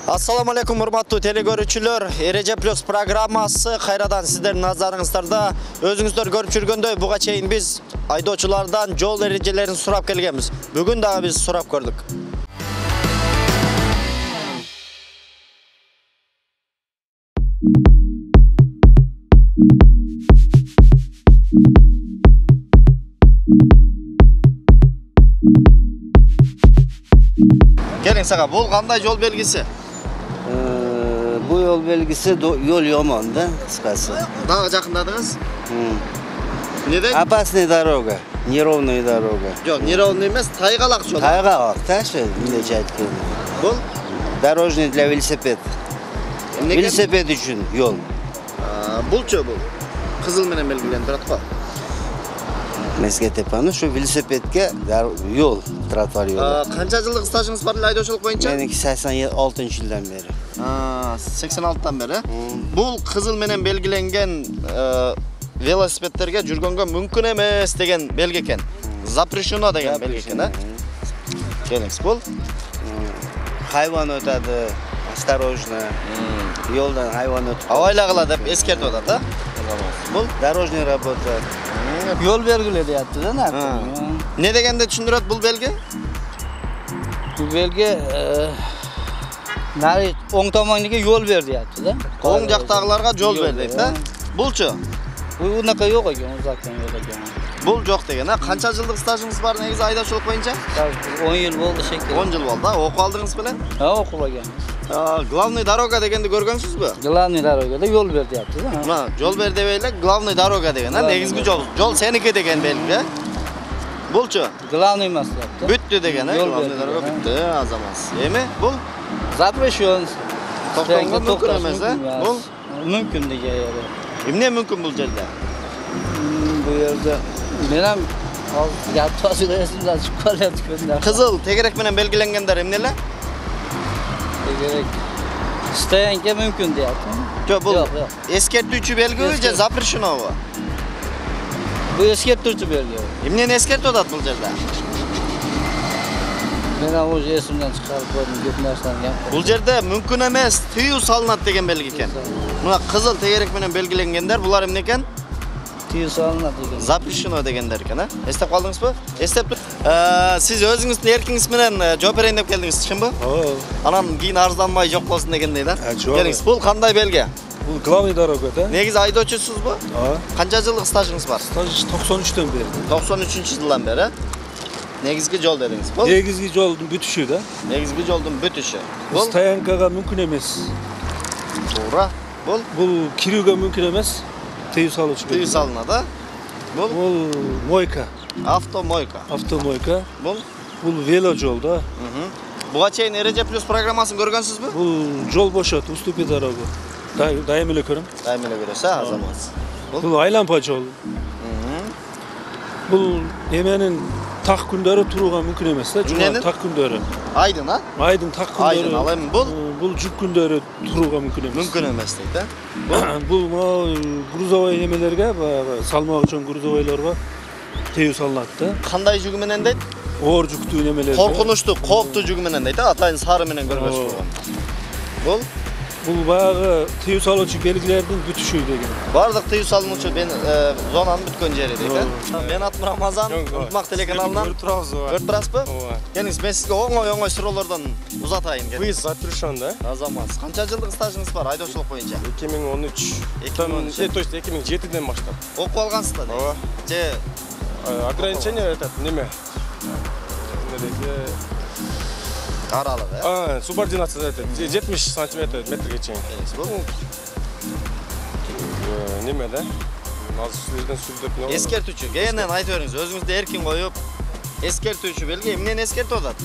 Assalamu alaikum hurmatlı telegörүүчүлөр. Ereje Plus programmасы кайрадан сиздердин назарыңыздарда. Өзүңүздөр көрүп жүргөндөй буга чейин биз айдоочулардан жол эрежелерин сурап келгенбиз. Бүгүн дагы биз сурап көрдүк. Келиң сага, бул кандай жол белгиси? Bu yol belgisi yol yomon da kıskası. Daha жақындадыңыз? Neden? Опасная дорога, неровная дорога. Yok, неровный емес, тайгалак жол. Тайгалак, да, что мындайча айтканда. Бул Дорожный для велосипед. Велосипед үшін yol. Булчу бул. Кызыл менен белгиленип турат го. Мескетепаны şu velosipedге yol, тротуар yolu. Канча жылдык стажыңыз бар эле айдоочулук боюнча? Меники 86-жылдан beri. 86-тан бери. Бул кызыл менен белгиленген велосипедтерге жүргөнгө мүмкүн эмес деген белги экен. Запрещено деген белги экен, а? Келиңиз, бул Hayvan ötadi, осторожно. Yoldan hayvan ötüp. Авайлагыла деп эскертип атат, да? Бул Дорожный работа. Yol belgiledi yaptı da ne yaptın? Ne degende түшүндүрөт бул белги? Bu belge nari oң tomoniga yo'l berdi yaptı da. Oң жактагыларга жол бер дейт, да? Булчу? Bu unaqa yo'q ekan, uzakdan yo'q ekan. Бул жок деген, а? Канча жылдык стажыңыз бар негизи айдоочулук боюнча? 10 yil bo'ldi shekilli. 10 жыл болду, да? Окуп алдыңыз беле? Ha, o'qilagan. Главный дорога дегенди көргөнсүзбү? Главный дорогада yo'l berdi yaptı da. Мына, жол бер деп эле главный дорога деген, а? Негизги жол. Жол сеники деген белги. Булчу? Главный emas yaptı. Бүттү деген, главный дорога бүттү, азамат. Эми бул Запрещен. токтоого мүмкүн эмес, Бул Мүмкүн деген yeri. Эмне мүмкүн бул жерде? Bu yerde men ham yaptığım esimden chiqib qolyapti. Кызыл тегерек менен белгиленгендер эмнелер? Gerek. İsteyenke mümkün deyapti. Жок, бул Yo'q. эскертүүчү белгиби же запрещенобу? Bu eskertiruvchi belgi. Эмнени эскертип атат бул жерде? Men ham o'sha esimdan chiqarib qo'ydim, ko'p narsani gapirdim. Бул жерде мүмкүн эмес, тыюу салынат деген белги экен. Мына кызыл тегерек менен белгиленгендер булар эмне экен? Tüy salınat деген. Запрещено дегендер экен, а? Эстеп калдыңызбы? Эстеп. Сиз өзүңүздүн эркиңиз менен жооп берейин деп келдиңиз, чынбы? Ооба. Анан кийин арызданбай жок болсун дегендей да? Жок. Келиңиз, бул кандай белги? Бул главный дорога да? Негизи айдоочусузбу? Ооба. Канча жылдык стажыңыз бар? Стаж 93-төн бери. 93-жылдан бери. Негизги жол дедиңиз. Бул Негизги жолдун бүтүшү да. негизги жолдун бүтүшү. Бул стоянкага мүмкүн эмес. Туура. Бул Бул кирүүгө мүмкүн эмес. Тыюу салуучу. тыюу салынат, а? Бул Бул мойка, автомойка. автомойка. Бул Бул вело жол да. буга чейин Эреже Плюс программасын көргөнсүзбү? Бул жол бошот, уступи дорогу. Дайым эле көрөм. Дайым эле көрөсүз, азамат. Бул айлампа жол. Бул эменин так күндөрү турууга мүмкүн эмес да. Эмненин? Так күндөрү. Айдын, а? Айдын так Айдын, күндөрү. ал эми бул Бул жүк күндөрү турууга мүмкүн эмес. мүмкүн эмес дейт, а? Бул грузовой немелерге, салмагы чоң грузовойлорго тыюу салынат да. Кандай жүгү менен дейт? Оор жүктүү немелер. Коркунучтуу, кооптуу жүгү менен дейт, а? Атайын сары менен көрбөс болгон. Бул Бул баягы тыюу салуучу белгилердин бүтүшү деген. бардык тыюу салынуучу зонанын бүткөн жери дейт, а? Мен атым Рамазан, Ынтымак телеканалынан көрүп турабызбы? Көрүп турасызбы? Ооба. Келиңиз, мен сизге оңой суроолордон узатайын деп. Вы запрещен, да? Азамат, канча жылдык стажыңыз бар айдоочулук боюнча? 2013. 2013. То есть 2007-ден баштап. Окуп алгансыз да? Ооба. Же Ограничение этот неме? аралык, э? Субординация это 70 сантиметр метрге чейин. Бул Неме, да? Азыр силерден сүрдөп не? эскертүүчү. Кээинен айтып бериңиз, өзүңүздү эркин коюп, эскертүүчү белги эмнени эскертип атат?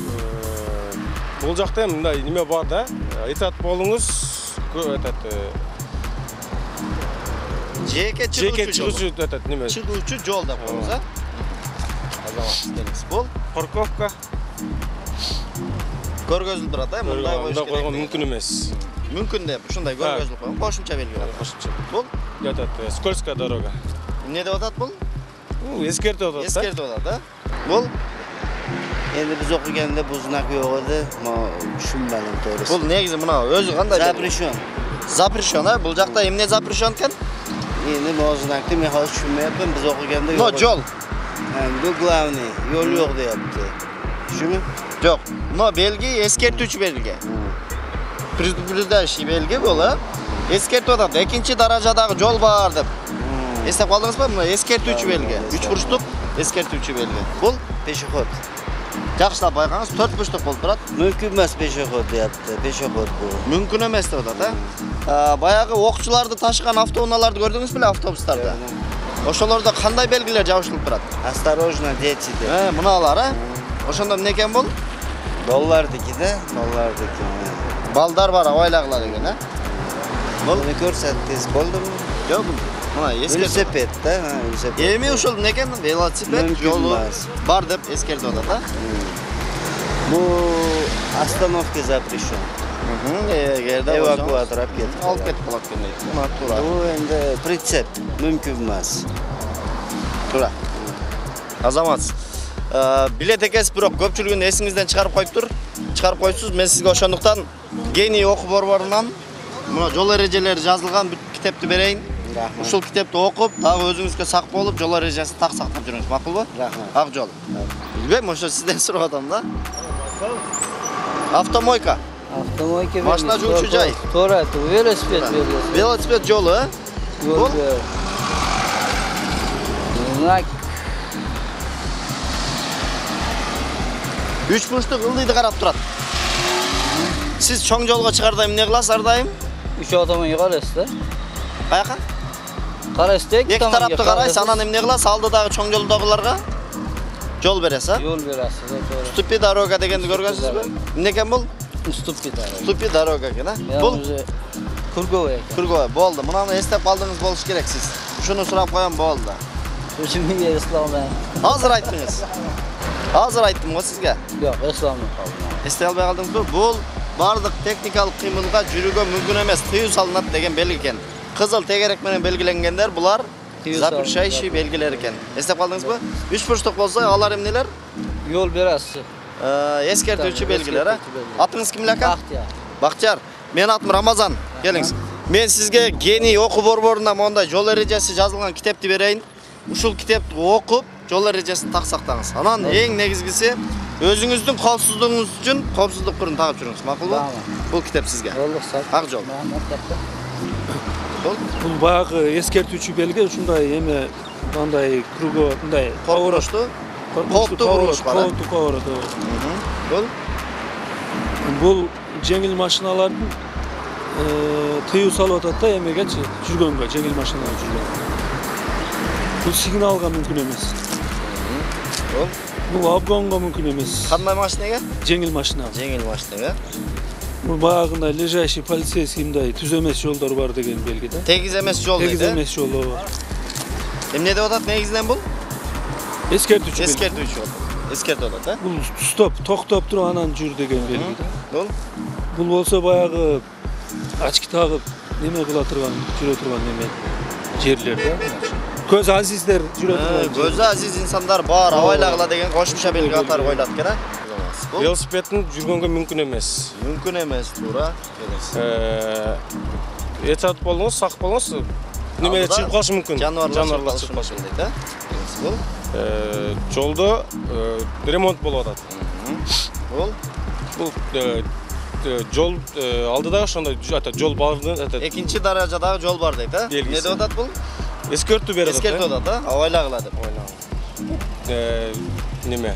Бул жакта эми мындай неме бар да? Итаат болуңуз, этот Жеке жеке чыгуучу жол. чыгуучу этот неме? Чыгуучу жол деп коебуз, а? Азамат, келиңиз. Бул Парковка. көргөзүлүп турат, э? Мындай коюш Мындай койгон керек. мүмкүн эмес. Мүмкүн деп, ушундай көргөзүлүп койгон. Кошумча белги бар. Кошумча. Бул Этот скользкая дорога. эмне деп атат бул? Эскертип атат да? Эскертип атат, да? Бул Endi biz o'qiganda bu znak yo'q edi. Men tushunmadim to'g'risi. Bul negizim buna o'zi qanday? Zaprishon. Zaprishon ha? Bu joqda emne zaprishon ekan? Endi men znakni men hozir tushunmayapman. Biz o'qiganda No, yo'q. yo'l. Bu главный, yo'l yo'q deyapti. Shumi? Yo'q. No, belgi eskertuvchi belgi. Предупреждающий belgi bu ha. Eskertib atadi. Ikkinchi darajadagi yo'l bor deb. Eslab qoldingizmi? Buni eskertuvchi belgi. 3 burchliq eskertuvchi belgi. Bul Peshexod. yaxshilab bayqangiz 4 burchliq bo'lib turadi. Mumkin emas peshexod deyapti. Peshexod bu. Mumkin emas deyapti ha. Bayag'i o'quvchilarni tashigan avtounalarni ko'rdingizmi avtobuslarda? O'shalarda qanday belgilar yozilib turadi? Осторожно, дети deb. Ha, bunalar ha. O'shanda nima ekan bu? Dollardikida, dollardiki. Baldar bor, oylaqlar ekan ha. Buni ko'rsatdingiz, bo'ldimi? Yo'q, mana eskertib. Velosipedda, ha, velosiped. Emi o'shul nima ekan? Velosiped Mumkin yo'li emas. bor deb eskertib o'tadi ha. Bu остановка запрещен. Yerda Evakuator olib ketib. olib ketib qolgan deydi. Mana tura. Bu endi pritsep mumkin emas. Tura. Azamat. Bilet ekesi biroq ko'pchiligini esingizdan chiqarib qo'yibdir. Chiqarib qo'yibsiz. Men sizga o'shandaqdan geniy o'qib borganidan mana yo'l erejalari yozilgan bir kitobni berayin. Rahmat. Ushul kitobni o'qib, tag'i o'zingizga saq bo'lib, yo'l erejasini saqlab yuringiz. Ma'qulmi? Rahmat. Aq yo'l. Bilmayman, o'sha sizdan so'radim-da. Avtomoyka. Avtomoyka Mashina yuvuvchi joy. To'g'ri, velosiped belgisi. Velosiped yo'li. Yo'l Bul. ber. Znak 3 burchliq ildiydi qarab turadi. Siz cho'ng yo'lga chiqardayım ne qilasiz ardayım? 3 tomonga qaraysiz-da. Qayoqqa? Qaraysiz-da, Ikki tarafni qaraysiz, ana nima qilasiz? Oldidagi cho'ng yo'ldagilarga yo'l berasiz. Yo'l berasiz, to'g'ri. Stupi doroga deganni ko'rgansizmi? Nima ekan bu? Ustupki taraf. Stupi doroga ekan, ha? Bu Kurgovoy ekan. Kurgovoy bo'ldi. Buni eslab qoldingiz bo'lish kerak siz. Shuni so'rab qo'yam bo'ldi. Shunga islomdan. Hozir aytdingiz. Hozir aytdim-ku sizga. Yo'q, islomdan qoldim. Eslay olmay qoldingizmi? Bu barliq texnikalik qiymilga yuriga mumkin emas, tiyu solinadi degan belgi ekan. Qizil tegarak bilan belgilanganlar bular запрещающий belgilar ekan. Eslab qoldingizmi? 3 burchliq bo'lsa, olarim nelar? Yo'l berasiz. Eskertuvchi belgilar ha. Atingiz kimlar ekan? Baxtiyor. Baxtiyor. Men atim Ramazan. Kelingiz. Men sizga geniy o'qib borborunda monda yo'l erejasi yozilgan kitobni berayin. Ushul kitobni o'qib, yo'l erejasini taqsaqtаңыз. Anan eng negizgisi o'zingizning xavfsizligingiz uchun xavfsizlik qurini taqib turingiz. Ma'qulmi? Bu kitob sizga. Yo'lliq sat. Aq yo'l. Bu баягы эскертүүчү белги ушундай эме мындай круго мындай Qo'rqinchli. Qo'ptu buruş var. Qo'ptu поворот. Bul. Бул жеңил машиналардын тыюу салып атат да эмегечи жүргөнгө, жеңил машиналар жүргөнгө. Бул сигналга мүмкүн эмес. Bul. Бул обгонго мүмкүн эмес. Qanday mashinaga? Жеңил машина. Жеңил mashinaga. Бул баягындай лежащий полицейский мындай түз эмес жолдор бар деген белги да. Tegiz emas yo'l Тегиз deydi. эмес жолу бар. Emne deb atат negizdan bul? Эскертүүчү белги. Eskertuvchi yo'l. Eskertib atат, ha? Бул стоп, токтоп туруп анан жүр деген белги да. Bul. Бул болсо баягы очки тагып неме кыла турган, жүрө турган неме жерлер да. Көз азиздер жүрө турган. Gözü aziz insanlar бар, avaylagıla деген qo'shimcha belgi atar qo'yiladi ekan. Velosipedin жүргөнгө мүмкүн эмес. Mümkün emas, to'g'ri. Ehtiyot болуңуз, сак болуңуз. Неме чыгып калышы мүмкүн. Жануарлар чыгып чыгып калышы калышы дейт, Бул. Жолдо ремонт болуп атат. Бул. Бул жол алдыда ошондой жол бардын Экинчи даражадагы жол бар дейт, Белгиси. Не деп атат бул? эскертүү берет. Эскертип атат, авайлагыла деп. Неме?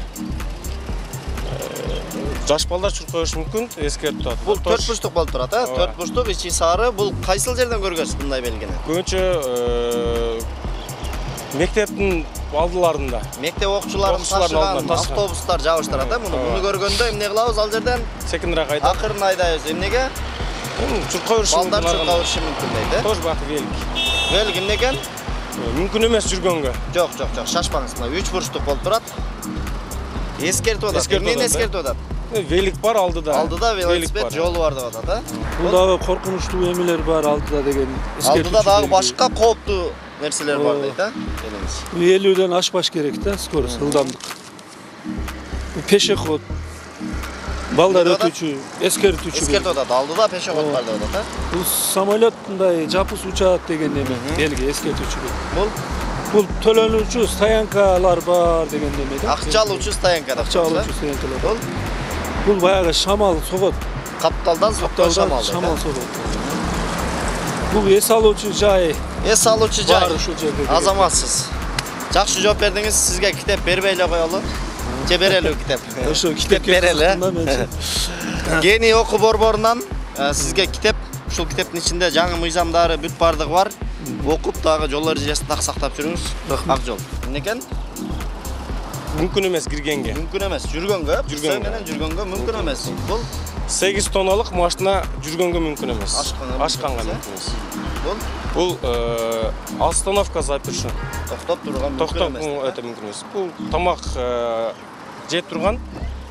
Жаш балдар чуркап коюшу мүмкүн, эскертип атат. Бул 4 бурчтук болуп турат, 4 бурчтук, ичи сары. Бул кайсыл жерден көргөнсүз мындай белгини? Көбүнчө мектептин алдыларында. Мектеп окуучуларын ташыган автобустар жабыштырат, Муну көргөндө эмне кылабыз ал жерден? Секиндирээк айдап. Акырын айдайбыз. Эмнеге? Чуркап коюшу мүмкүн. Балдар чуркап коюшу мүмкүн дейт, Тоже бак велик. Белги эмне экен? Мүмкүн эмес жүргөнгө. Жок, шашпаңыз. Мына 3 бурчтук болуп турат. Эскертип атат. Эмнени эскертип атат? Велик бар алдыда. Алдыда велосипед жолу бар деп атат, Бул дагы коркунучтуу эмелер бар алдыда деген эскертүүчү. Алдыда дагы башка кооптуу нерселер бар дейт, Келиңиз. 50-ден ашпаш керек да скорость, ылдамдык. Пешеход. Балдар Nerede өтүүчү, эскертүүчү. Eskert odada aldı da peşekot vardı odada. Бул самолет мындай жапыс учат деген неме, белги эскертүүчү. Bul Бул төлөнүүчү стоянкалар бар деген неме да. akça alıcı stayankada. Акча алуучу стоянкалар. Bul Бул баягы шамал согот. kaptaldan soktan şamal. Шамал согот. Бул эс алуучу жай Es alıcı cay. бар ушул жерде. Azamatsız. Жақсы жооп бердиңиз, сизге китеп бербейле коелу. Же берели китеп. Ошо китепке берели. кызыктым да мен. Гений окуу борборунан сизге китеп, ушул китептин ичинде жаңы мыйзамдары бүт бардыгы бар. Окуп дагы жол эрежесин так сактап жүрүңүз. Рахмат. Ак жол. Эмне экен? Мүмкүн эмес киргенге. Мүмкүн эмес. Жүргөнгө, Жүргөнгө. менен жүргөнгө мүмкүн эмес. Бул 8 тонналык машина жүргөнгө мүмкүн эмес. Ашканга Ашканга мүмкүн мүмкүн эмес. бул Бул остановка запиши. токтоп турган мүмкүн Токтоп эмес. өтө мүмкүн эмес. Бул тамак жеп турган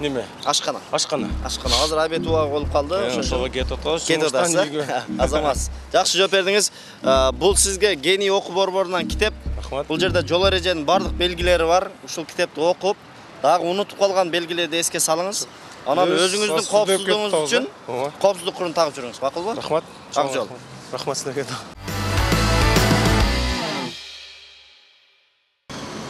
неме? Ашкана. Ашкана. Ашкана. Азыр обед убагы болуп калды. Ошого кетип атабыз. Кетип атасыз. Азамат. Жакшы жооп бердиңиз. Бул сизге гений окуу борборунан китеп. Рахмат. Бул жерде жол эреженин бардык белгилери бар. Ушул китепти окуп, дагы унутуп калган белгилерди эске салыңыз. Анан өзүңүздүн коопсуздугуңуз үчүн коопсуздук курун тагып жүрүңүз. Макулбу? Рахмат. Ак жол. Рахмат силерге.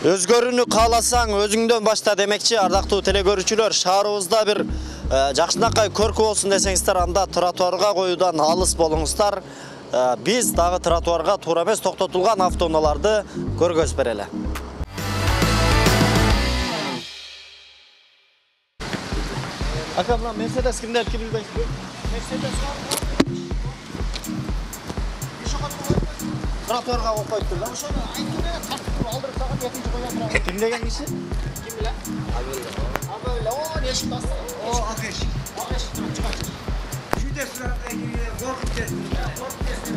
Өзгөрүүнү кааласаң өзүңдөн башта демекчи, ардактуу телекөрүүчүлөр, шаарыбызда бир жакшынакай көркү болсун десеңиздер, анда тротуарга коюудан алыс болуңуздар. Биз дагы тротуарга туура эмес токтотулган автоунааларды көргөзүп берели. Ака, мына Мерседес кимдердики билбейсизби? Мерседес тротуарга коюп тур да. Ошону айтып тартып алдырып тагып экинчи коя турат. Ким деген киши? Ким биле? Абеле. О, эшик басты. О, акеш. Акеш чыгат. Жүдө сурап коркуп кетти. Коркуп кетти.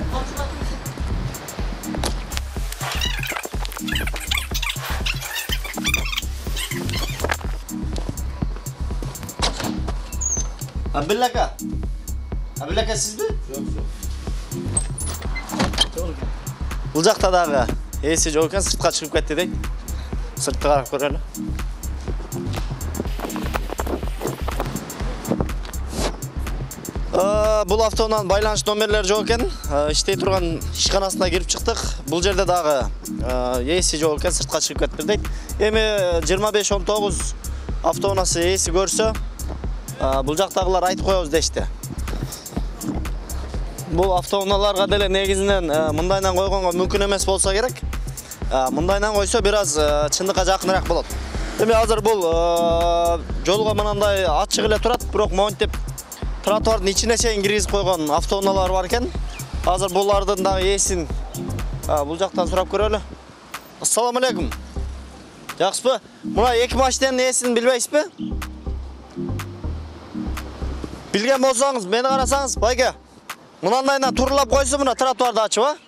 Абиллака. Абиллака сизби? Жок. Бул жакта дагы эси жок экен, сыртка чыгып кетти дейт. Сыртты карап көрөлү. Бул автоунаанын байланыш номерлери жок экен. Иштей турган ишканасына кирип чыктык. Бул жерде дагы эси жок экен, сыртка чыгып кетти дейт. Эми 25-19 автоунасы эси көрсө, бул жактагылар айтып коебуз дешти. Бул автоунааларга деле негизинен мындайдан койгонго мүмкүн эмес болсо керек. Мындайдан койсо бир аз чындыкка жакыныраак болот. Эми азыр бул жолго мындай ачык эле турат, бирок монтип тротуардын ичине чейин киргизип койгон автоунаалар бар экен. Азыр булардын дагы эсин бул жактан сурап көрөлү. Ассаламу алейкум. Жакшысызбы? Мына эки машинанын эсин билбейсизби? Билген болсоңуз, мени карасаңыз, байке. Мынандайынан турлап койсо мына тротуарды ачып,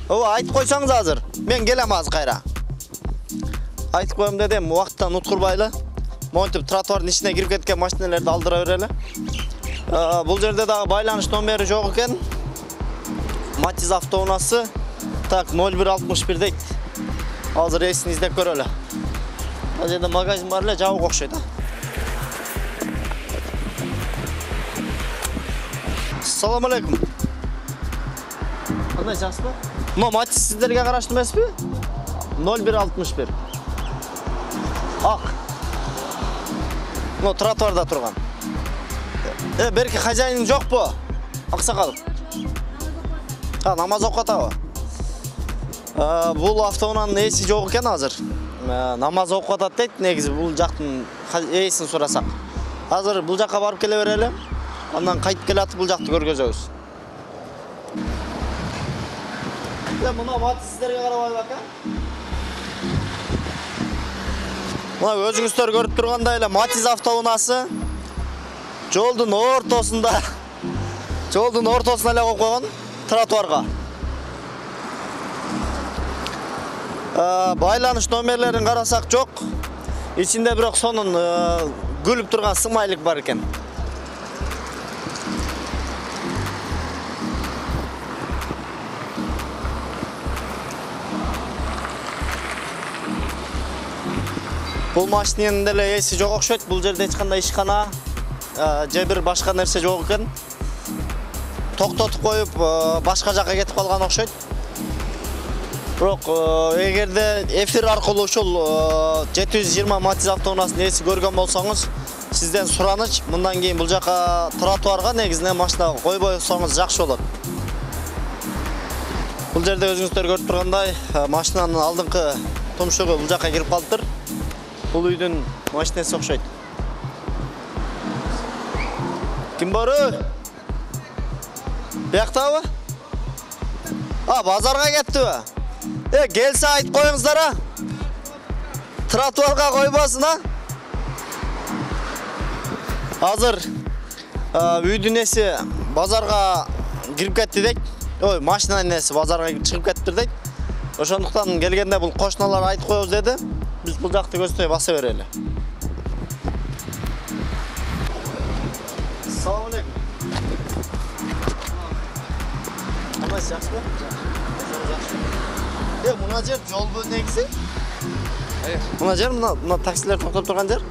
Ооба, айтып койсоңуз азыр. Мен келем азыр кайра. Айтып коем дедим, убакыттан уткурбайлы. Монтип тротуардын ичине кирип кеткен машиналарды алдыра берели. Бул жерде дагы байланыш номери жок экен. Матиз автоунасы. Так, 0161 дейт. Азыр эсин издеп көрөлү. Ал жерде магазин бар эле, жабык окшойт. Ассаламу алейкум. Кандай жакшысызбы? Мына Матиз сиздерге караштуу эмеспи? 0161. Ак. Мына тротуарда турган. Берки хозяин жокпу? Аксакал. Намаз окуп атабы? Бул автоунаанын эси жок экен азыр. Намаз окуп атат дейт, негизи бул жактын эсин сурасак. Азыр бул жакка барып келе берели. Андан кайтып келатып бул жакты көргөзөбүз. Мына Матиз сиздерге карабайбы ака? Мына өзүңүздөр көрүп тургандай эле Матиз автоунасы жолдун ортосунда эле коюп койгон тротуарга. Байланыш номерлерин карасак жок. Ичинде бирок сонун күлүп турган сымайлык бар экен. Бул машиненин деле эси жок окшойт. Бул жерде эч кандай ишкана же бир башка нерсе жок экен. Токтотуп коюп башка жакка кетип калган окшойт. Бирок эгерде эфир аркылуу ушул 720 Матиз автоунаасынын эси көргөн болсоңуз, сизден сураныч мындан кийин бул жака тротуарга негизинен машина койбойсоңуз жакшы болот. Бул жерде өзүңүздөр көрүп тургандай, машинанын алдыңкы тумшугу бул жака кирип калыптыр. Бул үйдүн машинеси окшойт. Ким бар? Бияктабы? Базарга кеттиби? Келсе айтып коюңуздар, тротуарга койбосын, Азыр үйдүн эси базарга кирип кетти дейт. Ой, машинанын эси базарга чыгып кеттир дейт. Ошондуктан келгенде бул кошуналар айтып коебуз деди. Биз бул жакты көздөй баса берели. Assalomu alaykum. Qanday yaxshimi? Muna jer жол bu negisi? Muna jer muna taksiler to'xtab turgan jer.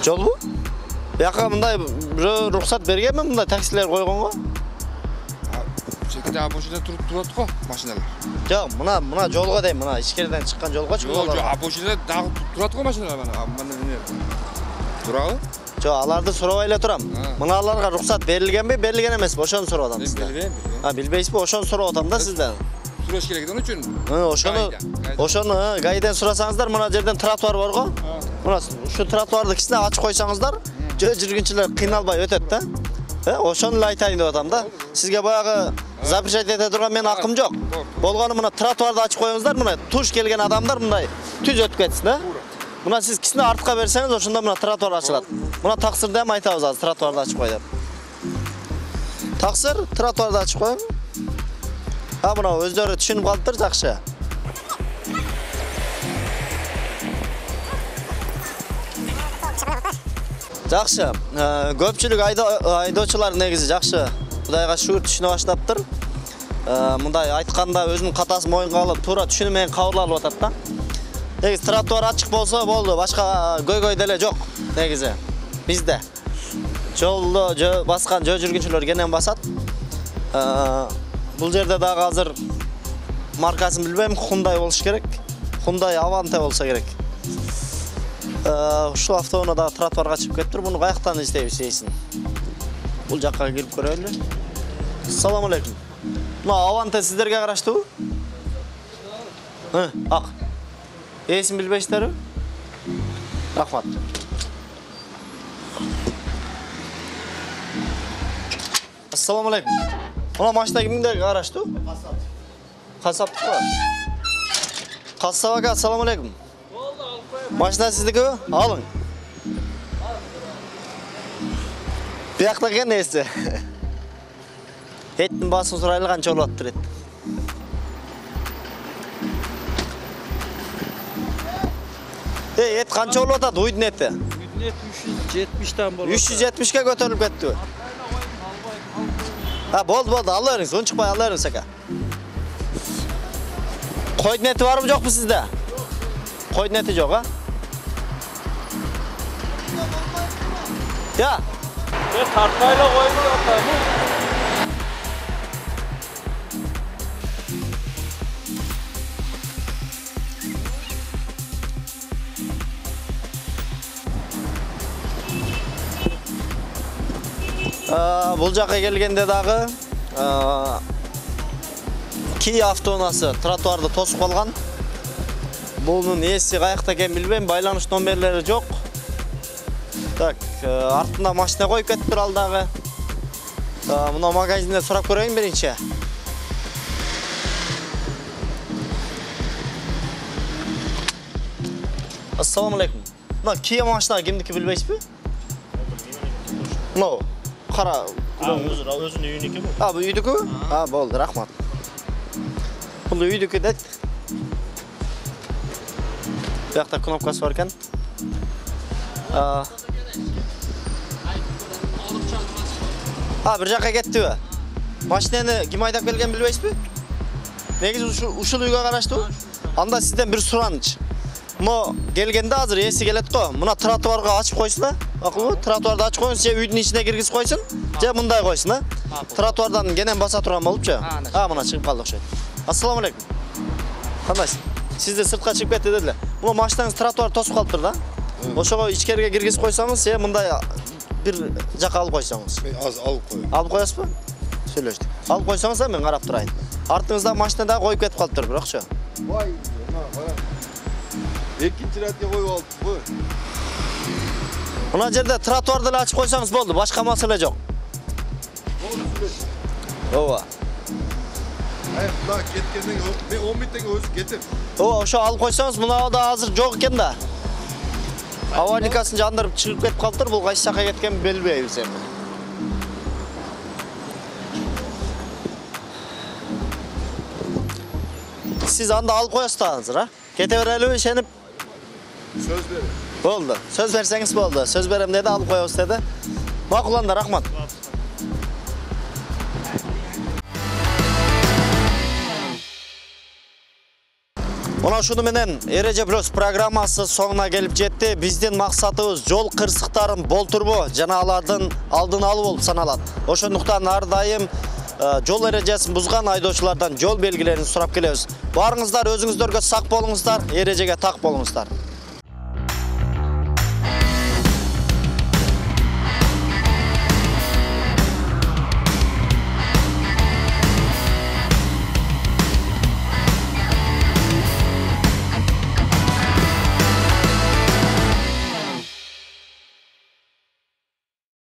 Жол bu? Bu yoqqa bunday ruxsat berganmi bunday taksiler qo'yganga? Chekda bu yerda turadi-ku mashinalar. Yo'q, muna yo'lga deyman, muna ichkaridan chiqqan yo'lga-chi bular. Yo'q, bu yerda dag'i turadi-ku mashinalar mana. Mana turadi. Yo'q, alarni so'rab ayla turam. Munalarga ruxsat berilganmi, berilgan emasmi? O'shani so'rab o'tamiz sizdan. Bilmaysizmi? O'shani so'rab o'tamda sizdan. So'rash kerak ekan uchun. O'shani gaydan so'rasangizlar, mana yerdan trotuar bor-ku. Mana shu trotuarni kichkina ochib qo'ysangizlar, жүргүнчүлөр кыйналбай өтөт-да. Ошону эле айтайын деп атам да. Сизге баягы запрещать эте турган менин акым жок. Болгону мына тротуарды ачып коюңуздар, мына туш келген адамдар мындай түз өтүп кетсин, да. Мына сиз кичине артка берсеңиз, ошондо мына тротуар ачылат. Мына таксирде ham айтабыз азыр тротуарды ачып кой деп. Таксир тротуарды ачып коюң. Мына өздөрү түшүнүп калыптыр, жакшы. Жакшы. Көпчүлүк айдоочулар негизи жакшы. Кудайга шүгүр түшүнө баштаптыр. Мындай айтканда өзүнүн катасын моюнга алып, туура түшүнүү менен кабыл алып атат да. Негизи тротуар ачык болсо болду, башка көйгөй деле жок негизи. Бизде жолду баскан жүргүнчүлөр кенен басат. Бул жерде дагы азыр маркасын билбейм, Hyundai болуш керек. Hyundai Avante болсо керек. Ушул автоунаада тротуарга чыгып кетиптир. Муну каяктан издейбиз дейсиң? Бул жакка кирип көрөлү. Assalomu alaykum. Мына Avante сиздерге караштыбы? Ак. Эсин билбейсиздерби? Рахмат. Assalomu alaykum. Мына машина кимдерге караштыбы? Касаптыкы. Кассап ака, assalomu alaykum. Машина сиздики? Алың. Бияқта экен эси. Эттин басын сурайлы канча болуп атыптыр эт. Эт канча болуп атат уйдун эти? Үйдүн эти 370 болот. 370ге көтөрүлүп кеттиби? Болду, ала бериңиз, унчукпай ала бериңиз ака. Койдун эти барбы жокпу сизде? Койдун эти жок, Ya. Tartmayla koymuyor tabii. Бул жакка келгенде дагы Kia автоунаасы тротуарды тосуп калган. Бунун эси каякта экенин билбейм, байланыш номерлери жок. Так, артында машина коюп кетиптир ал дагы. Мына магазинде сурап көрөйүн биринчи. Assalomu alaykum. Мына Kia машина кимдики билбейсизби? Мына кара, өзүнүн үйүнүкү бу. Бул үйдүкү? Болду, рахмат. Бул үйдүкү дейт. Бuyakta knopkası var ekan. Bir жакка кеттиби? Машинени ким айдап келген билбейсизби? Негизи ушул үйгө караштыбы? Анда сізден бір сұраныч. Мо келгенде азыр есі келет қой. Мына тротуарға ашып қойсын да. Ақылы, тротуарды ашып қойсын, же үйдің ішіне кіргізіп қойсын, же мындай қойсын да. Тротуардан кенен баса тұрған болып же. Мына шығып қалды ұқсайды. Ассаламу алейкум. Қандайсың? Сіз де сыртқа шығып кетті деділер. Бұл машинаңыз тротуар тосып қалып тұр да. Ошоға ичкерге киргизип койсоңуз, же мындай бир жака алып койсоңуз. Az alıp koy. Алып коесузбу? Сүйлөштүк. Алып койсоңуз мен карап турайын. Артыңызда машинада коюп кетип калыптыр, бирокчу. Vay. Ekkinci radyo koyup aldık bu. Мына жерде тротуарды эле ачып койсоңуз болду, башка маселе жок. Ооба. Hayır, daha getkenden ben 10 bitten özü getir. Ооба, ошо алып койсоңуз, мына да азыр жок экен да. Аварийкасын жандырып чыгып кетип калыптыр, бул кайсы жака кеткенин билбейбиз эми. Siz anda alıp koyasınız ha? Kete verelim işenip. Söz verin. Oldu. Söz verseniz oldu. Söz verem dedi alıp koyasınız dedi. Makulanda rahmat. Ona şunu menen Ereje Plus programmасы soňuna gelip jetti. Bizdin maksatыбыз жол кырсыктарын болтурбоо жана алардын алдын алуу болуп саналат. Ошондуктан ар дайым жол эрежесин бузган айдоочулардан жол белгилерин сурап келебиз. Барыңыздар, өзүңүздөргө сак болуңуздар, эрежеге так болуңуздар.